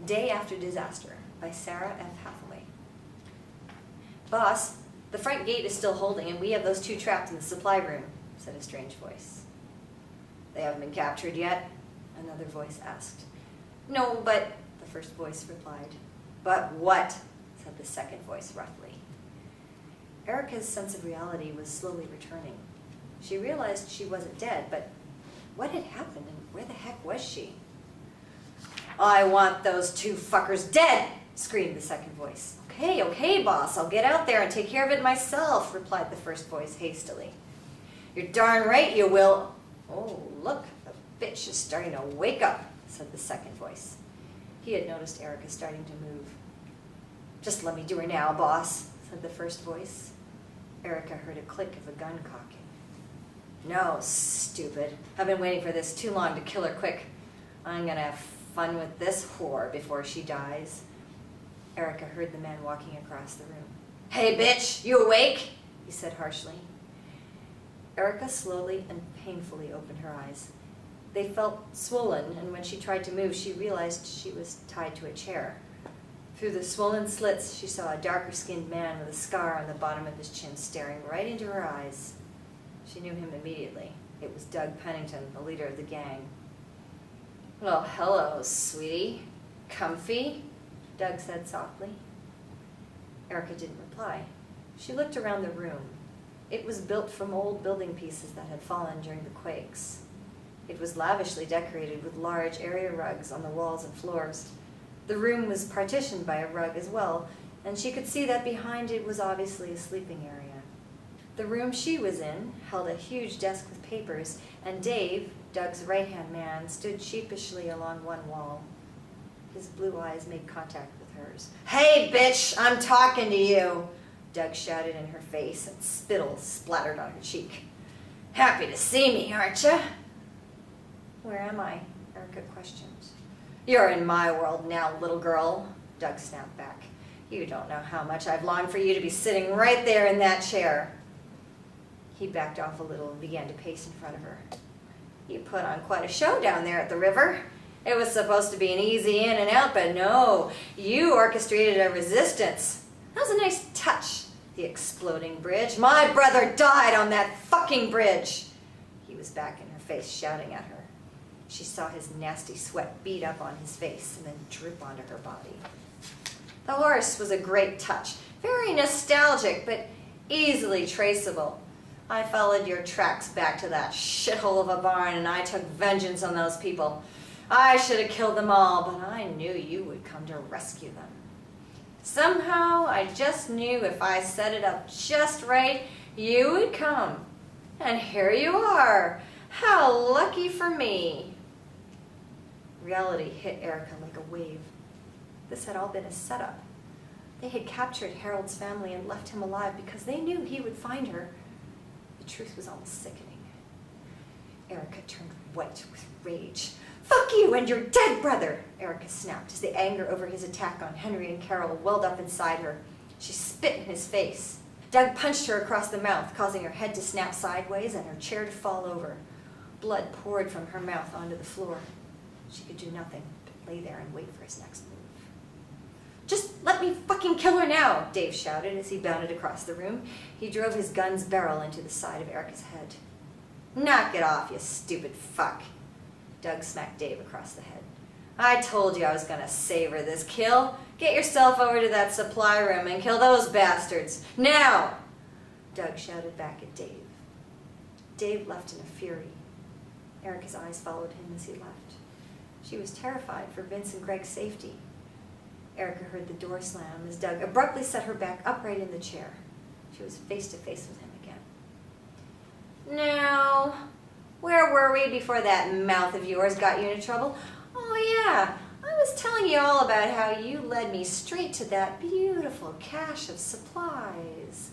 Day After Disaster by Sara F. Hathaway. Boss, the front gate is still holding and we have those two trapped in the supply room, said a strange voice. They haven't been captured yet? Another voice asked. No, but, the first voice replied. But what? Said the second voice roughly. Erica's sense of reality was slowly returning. She realized she wasn't dead, but what had happened and where the heck was she? I want those two fuckers dead, screamed the second voice. Okay, boss, I'll get out there and take care of it myself, replied the first voice hastily. You're darn right you will. Oh, look, the bitch is starting to wake up, said the second voice. He had noticed Erica starting to move. Just let me do her now, boss, said the first voice. Erica heard a click of a gun cocking. No, stupid. I've been waiting for this too long to kill her quick. I'm gonna have fun with this whore before she dies. Erica heard the man walking across the room. Hey, bitch, you awake? He said harshly. Erica slowly and painfully opened her eyes. They felt swollen, and when she tried to move, she realized she was tied to a chair. Through the swollen slits, she saw a darker-skinned man with a scar on the bottom of his chin staring right into her eyes. She knew him immediately. It was Doug Pennington, the leader of the gang. Well, hello, sweetie. Comfy? Doug said softly. Erica didn't reply. She looked around the room. It was built from old building pieces that had fallen during the quakes. It was lavishly decorated with large area rugs on the walls and floors. The room was partitioned by a rug as well, and she could see that behind it was obviously a sleeping area. The room she was in held a huge desk with papers, and Dave, Doug's right-hand man, stood sheepishly along one wall. His blue eyes made contact with hers. Hey, bitch, I'm talking to you, Doug shouted in her face, and spittle splattered on her cheek. Happy to see me, aren't you? Where am I? Erica questioned. You're in my world now, little girl, Doug snapped back. You don't know how much I've longed for you to be sitting right there in that chair. He backed off a little and began to pace in front of her. You put on quite a show down there at the river. It was supposed to be an easy in and out, but no, you orchestrated a resistance. That was a nice touch, the exploding bridge. My brother died on that fucking bridge. He was back in her face, shouting at her. She saw his nasty sweat bead up on his face and then drip onto her body. The horse was a great touch, very nostalgic, but easily traceable. I followed your tracks back to that shithole of a barn and I took vengeance on those people. I should have killed them all, but I knew you would come to rescue them. Somehow, I just knew if I set it up just right, you would come. And here you are. How lucky for me. Reality hit Erica like a wave. This had all been a setup. They had captured Harold's family and left him alive because they knew he would find her. The truth was almost sickening. Erica turned white with rage. Fuck you and your dead brother, Erica snapped as the anger over his attack on Henry and Carol welled up inside her. She spit in his face. Doug punched her across the mouth, causing her head to snap sideways and her chair to fall over. Blood poured from her mouth onto the floor. She could do nothing but lay there and wait for his next move. Just let me fucking kill her now, Dave shouted as he bounded across the room. He drove his gun's barrel into the side of Erica's head. Knock it off, you stupid fuck. Doug smacked Dave across the head. I told you I was gonna savor this kill. Get yourself over to that supply room and kill those bastards. Now! Doug shouted back at Dave. Dave left in a fury. Erica's eyes followed him as he left. She was terrified for Vince and Greg's safety. Erica heard the door slam as Doug abruptly set her back upright in the chair. She was face to face with him again. Now, where were we before that mouth of yours got you into trouble? Oh yeah, I was telling you all about how you led me straight to that beautiful cache of supplies.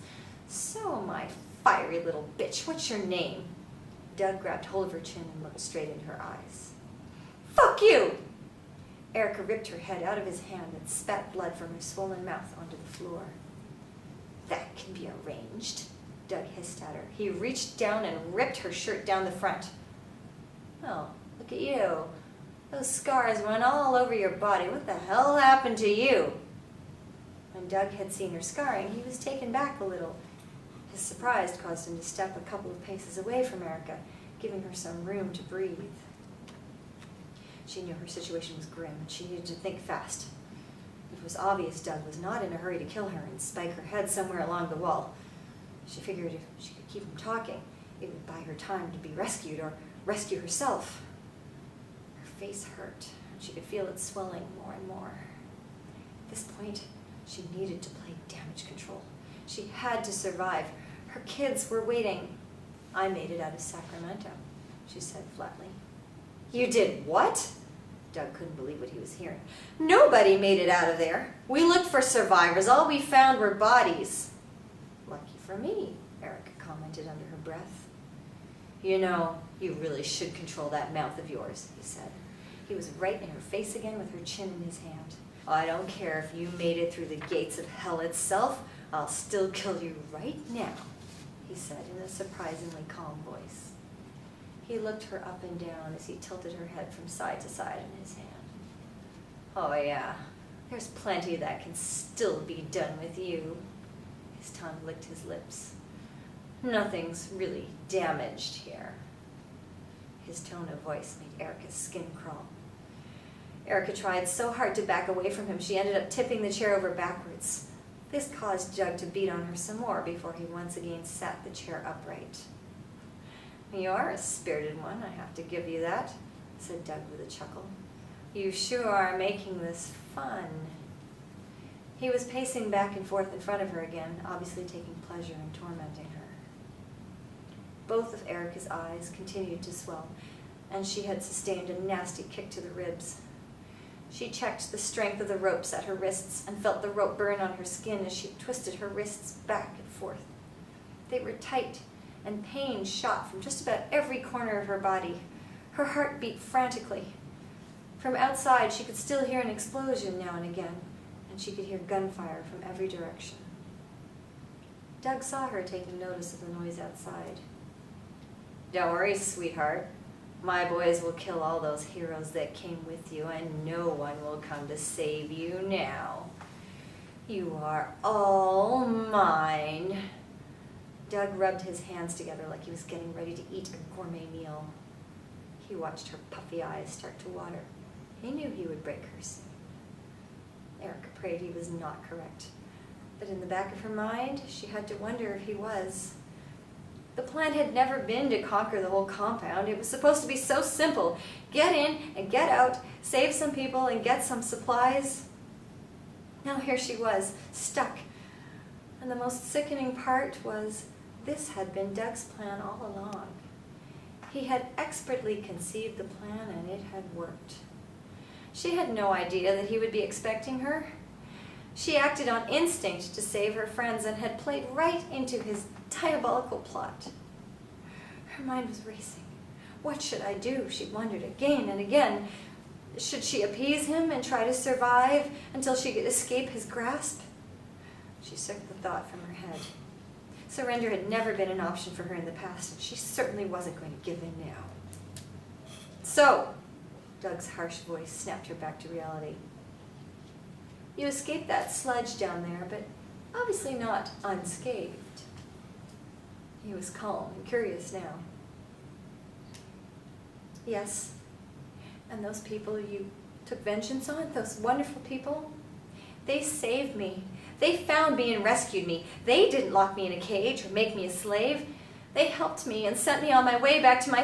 So, my fiery little bitch, what's your name? Doug grabbed hold of her chin and looked straight into her eyes. Fuck you! Erica ripped her head out of his hand and spat blood from her swollen mouth onto the floor. That can be arranged, Doug hissed at her. He reached down and ripped her shirt down the front. Oh, look at you. Those scars run all over your body. What the hell happened to you? When Doug had seen her scarring, he was taken back a little. His surprise caused him to step a couple of paces away from Erica, giving her some room to breathe. She knew her situation was grim, and she needed to think fast. It was obvious Doug was not in a hurry to kill her and spike her head somewhere along the wall. She figured if she could keep him talking, it would buy her time to be rescued or rescue herself. Her face hurt, and she could feel it swelling more and more. At this point, she needed to play damage control. She had to survive. Her kids were waiting. I made it out of Sacramento, she said flatly. You did what? Doug couldn't believe what he was hearing. Nobody made it out of there. We looked for survivors. All we found were bodies. Lucky for me, Erica commented under her breath. You know, you really should control that mouth of yours, he said. He was right in her face again with her chin in his hand. I don't care if you made it through the gates of hell itself. I'll still kill you right now, he said in a surprisingly calm voice. He looked her up and down as he tilted her head from side to side in his hand. Oh yeah, there's plenty that can still be done with you. His tongue licked his lips. Nothing's really damaged here. His tone of voice made Erica's skin crawl. Erica tried so hard to back away from him, she ended up tipping the chair over backwards. This caused Doug to beat on her some more before he once again sat the chair upright. You are a spirited one, I have to give you that, said Doug with a chuckle. You sure are making this fun. He was pacing back and forth in front of her again, obviously taking pleasure in tormenting her. Both of Erica's eyes continued to swell, and she had sustained a nasty kick to the ribs. She checked the strength of the ropes at her wrists and felt the rope burn on her skin as she twisted her wrists back and forth. They were tight, and pain shot from just about every corner of her body. Her heart beat frantically. From outside, she could still hear an explosion now and again, and she could hear gunfire from every direction. Doug saw her taking notice of the noise outside. Don't worry, sweetheart. My boys will kill all those heroes that came with you, and no one will come to save you now. You are all mine. Doug rubbed his hands together like he was getting ready to eat a gourmet meal. He watched her puffy eyes start to water. He knew he would break hers. Erica prayed he was not correct, but in the back of her mind, she had to wonder if he was. The plan had never been to conquer the whole compound. It was supposed to be so simple. Get in and get out, save some people and get some supplies. Now here she was, stuck. And the most sickening part was this had been Doug's plan all along. He had expertly conceived the plan and it had worked. She had no idea that he would be expecting her. She acted on instinct to save her friends and had played right into his diabolical plot. Her mind was racing. What should I do? She wondered again and again. Should she appease him and try to survive until she could escape his grasp? She shook the thought from her head. Surrender had never been an option for her in the past, and she certainly wasn't going to give in now. So, Doug's harsh voice snapped her back to reality. You escaped that sludge down there, but obviously not unscathed. He was calm and curious now. Yes, and those people you took vengeance on, those wonderful people, they saved me. They found me and rescued me. They didn't lock me in a cage or make me a slave. They helped me and sent me on my way back to my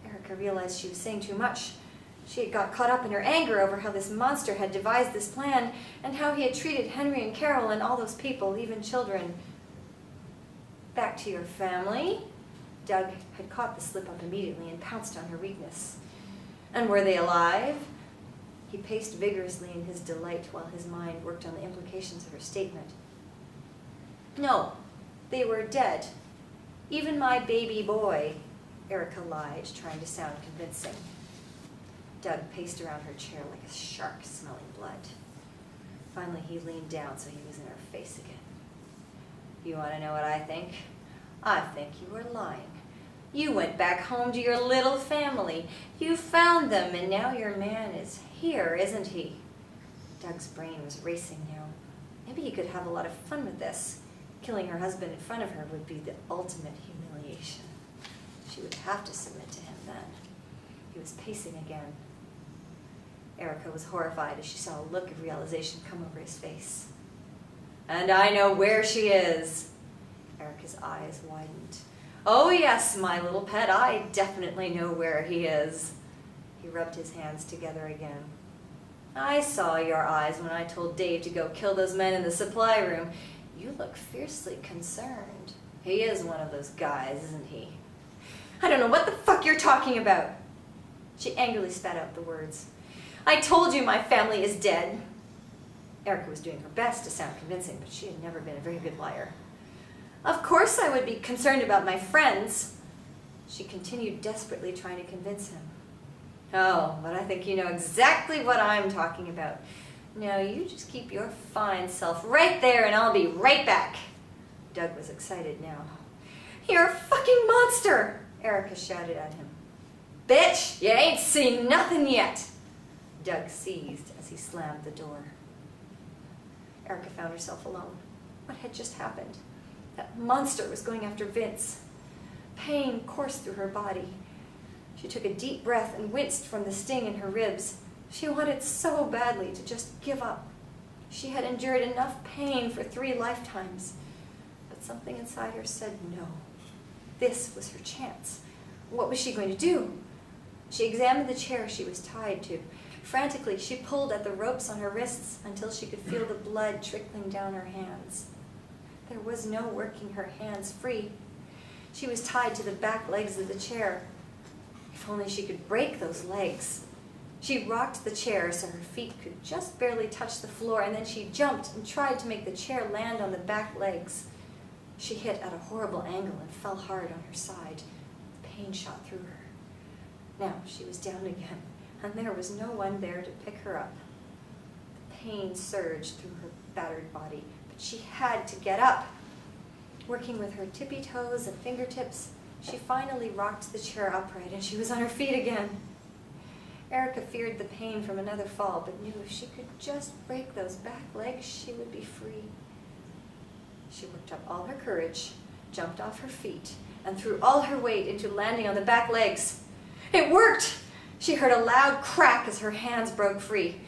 Erica realized she was saying too much. She had got caught up in her anger over how this monster had devised this plan and how he had treated Henry and Carol and all those people, even children. Back to your family? Doug had caught the slip-up immediately and pounced on her weakness. And were they alive? He paced vigorously in his delight while his mind worked on the implications of her statement. No, they were dead. Even my baby boy, Erica lied, trying to sound convincing. Doug paced around her chair like a shark smelling blood. Finally, he leaned down so he was in her face again. You want to know what I think? I think you are lying. You went back home to your little family. You found them, and now your man is here, isn't he? Doug's brain was racing now. Maybe he could have a lot of fun with this. Killing her husband in front of her would be the ultimate humiliation. She would have to submit to him then. He was pacing again. Erica was horrified as she saw a look of realization come over his face. And I know where she is. Erica's eyes widened. Oh yes, my little pet, I definitely know where he is. He rubbed his hands together again. I saw your eyes when I told Dave to go kill those men in the supply room. You look fiercely concerned. He is one of those guys, isn't he? I don't know what the fuck you're talking about. She angrily spat out the words. I told you my family is dead. Erica was doing her best to sound convincing, but she had never been a very good liar. Of course I would be concerned about my friends. She continued desperately trying to convince him. Oh, but I think you know exactly what I'm talking about. Now you just keep your fine self right there and I'll be right back. Doug was excited now. You're a fucking monster, Erica shouted at him. Bitch, you ain't seen nothing yet. Doug seized as he slammed the door. Erica found herself alone. What had just happened? That monster was going after Vince. Pain coursed through her body. She took a deep breath and winced from the sting in her ribs. She wanted so badly to just give up. She had endured enough pain for 3 lifetimes. But something inside her said no. This was her chance. What was she going to do? She examined the chair she was tied to. Frantically, she pulled at the ropes on her wrists until she could feel the blood trickling down her hands. There was no working her hands free. She was tied to the back legs of the chair. If only she could break those legs. She rocked the chair so her feet could just barely touch the floor, and then she jumped and tried to make the chair land on the back legs. She hit at a horrible angle and fell hard on her side. The pain shot through her. Now she was down again, and there was no one there to pick her up. The pain surged through her battered body, but she had to get up. Working with her tippy toes and fingertips, she finally rocked the chair upright, and she was on her feet again. Erica feared the pain from another fall, but knew if she could just break those back legs, she would be free. She worked up all her courage, jumped off her feet, and threw all her weight into landing on the back legs. It worked! She heard a loud crack as her hands broke free.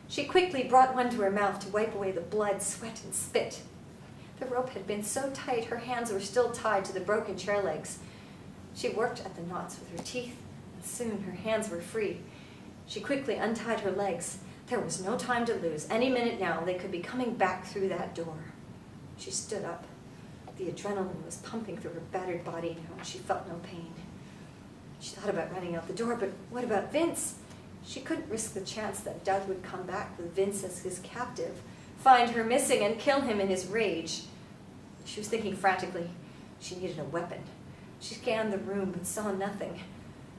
She quickly brought one to her mouth to wipe away the blood, sweat, and spit. The rope had been so tight her hands were still tied to the broken chair legs. She worked at the knots with her teeth, and soon her hands were free. She quickly untied her legs. There was no time to lose. Any minute now, they could be coming back through that door. She stood up. The adrenaline was pumping through her battered body now, and she felt no pain. She thought about running out the door, but what about Vince? She couldn't risk the chance that Doug would come back with Vince as his captive, find her missing, and kill him in his rage. She was thinking frantically. She needed a weapon. She scanned the room, but saw nothing.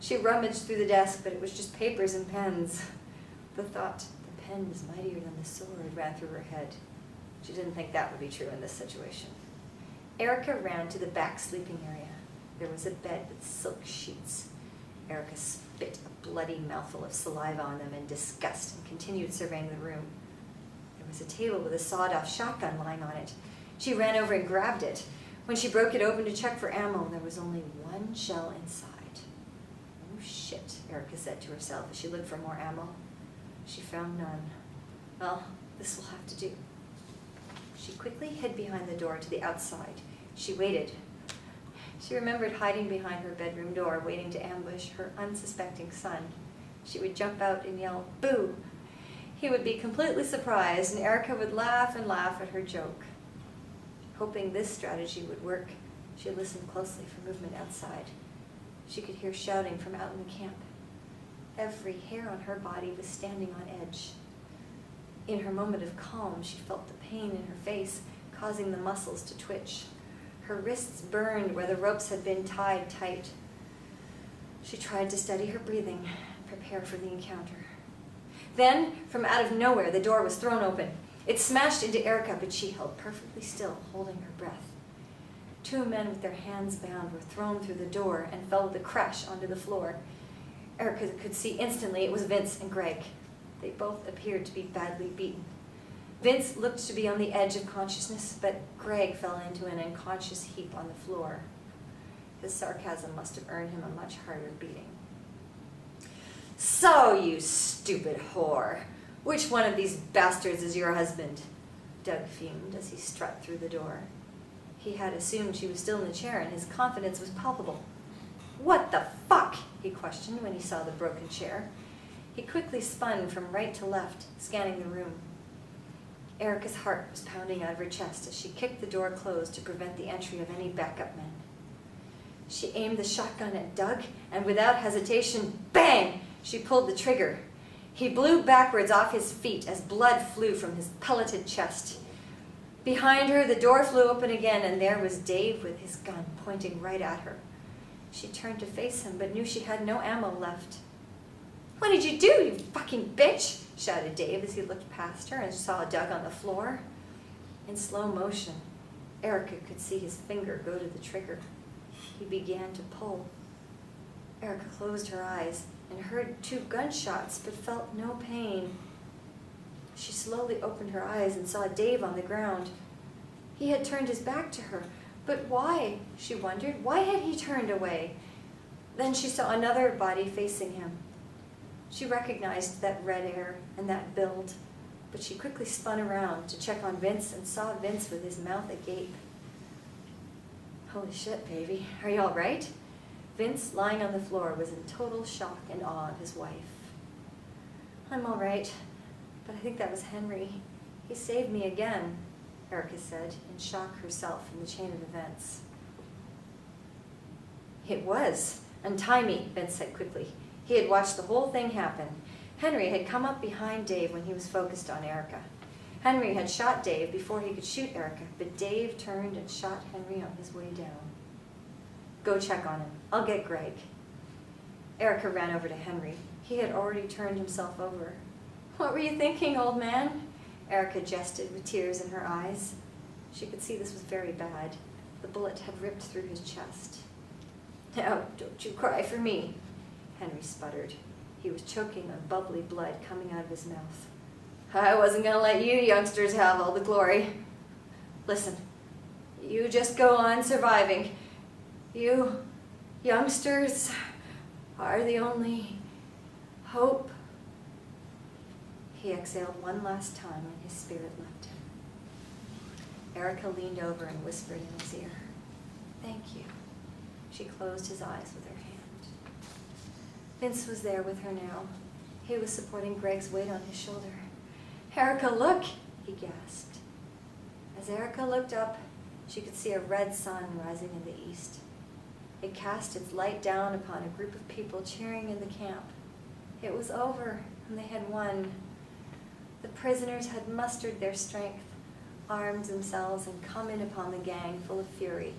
She rummaged through the desk, but it was just papers and pens. The thought, the pen is mightier than the sword, ran through her head. She didn't think that would be true in this situation. Erica ran to the back sleeping area. There was a bed with silk sheets. Erica spit a bloody mouthful of saliva on them in disgust and continued surveying the room. There was a table with a sawed-off shotgun lying on it. She ran over and grabbed it. When she broke it open to check for ammo, there was only one shell inside. Oh shit, Erica said to herself as she looked for more ammo. She found none. Well, this will have to do. She quickly hid behind the door to the outside. She waited. She remembered hiding behind her bedroom door, waiting to ambush her unsuspecting son. She would jump out and yell, "Boo!" He would be completely surprised, and Erica would laugh and laugh at her joke. Hoping this strategy would work, she listened closely for movement outside. She could hear shouting from out in the camp. Every hair on her body was standing on edge. In her moment of calm, she felt the pain in her face, causing the muscles to twitch. Her wrists burned where the ropes had been tied tight. She tried to steady her breathing, prepare for the encounter. Then, from out of nowhere, the door was thrown open. It smashed into Erica, but she held perfectly still, holding her breath. Two men with their hands bound were thrown through the door and fell with a crash onto the floor. Erica could see instantly it was Vince and Greg. They both appeared to be badly beaten. Vince looked to be on the edge of consciousness, but Greg fell into an unconscious heap on the floor. His sarcasm must have earned him a much harder beating. "So, you stupid whore, which one of these bastards is your husband?" Doug fumed as he strutted through the door. He had assumed she was still in the chair, and his confidence was palpable. "What the fuck?" he questioned when he saw the broken chair. He quickly spun from right to left, scanning the room. Erica's heart was pounding out of her chest as she kicked the door closed to prevent the entry of any backup men. She aimed the shotgun at Doug, and without hesitation, bang! She pulled the trigger. He blew backwards off his feet as blood flew from his pelleted chest. Behind her, the door flew open again, and there was Dave with his gun pointing right at her. She turned to face him, but knew she had no ammo left. "What did you do, you fucking bitch?" shouted Dave as he looked past her and saw Doug on the floor. In slow motion, Erica could see his finger go to the trigger. He began to pull. Erica closed her eyes and heard 2 gunshots, but felt no pain. She slowly opened her eyes and saw Dave on the ground. He had turned his back to her, but why, she wondered, why had he turned away? Then she saw another body facing him. She recognized that red hair and that build, but she quickly spun around to check on Vince and saw Vince with his mouth agape. "Holy shit, baby. Are you all right?" Vince, lying on the floor, was in total shock and awe of his wife. "I'm all right, but I think that was Henry. He saved me again," Erica said, in shock herself from the chain of events. "It was. Untie me," Vince said quickly. He had watched the whole thing happen. Henry had come up behind Dave when he was focused on Erica. Henry had shot Dave before he could shoot Erica, but Dave turned and shot Henry on his way down. "Go check on him. I'll get Greg." Erica ran over to Henry. He had already turned himself over. "What were you thinking, old man?" Erica jested with tears in her eyes. She could see this was very bad. The bullet had ripped through his chest. "Now, don't you cry for me," Henry sputtered. He was choking on bubbly blood coming out of his mouth. "I wasn't going to let you youngsters have all the glory. Listen, you just go on surviving. You youngsters are the only hope." He exhaled one last time and his spirit left him. Erica leaned over and whispered in his ear, "Thank you." She closed his eyes with her hand. Vince was there with her now. He was supporting Greg's weight on his shoulder. "Erica, look!" he gasped. As Erica looked up, she could see a red sun rising in the east. It cast its light down upon a group of people cheering in the camp. It was over, and they had won. The prisoners had mustered their strength, armed themselves, and come in upon the gang full of fury.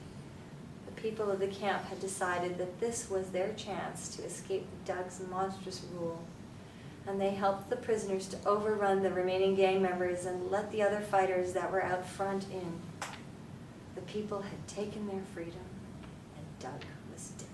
The people of the camp had decided that this was their chance to escape Doug's monstrous rule, and they helped the prisoners to overrun the remaining gang members and let the other fighters that were out front in. The people had taken their freedom, and Doug was dead.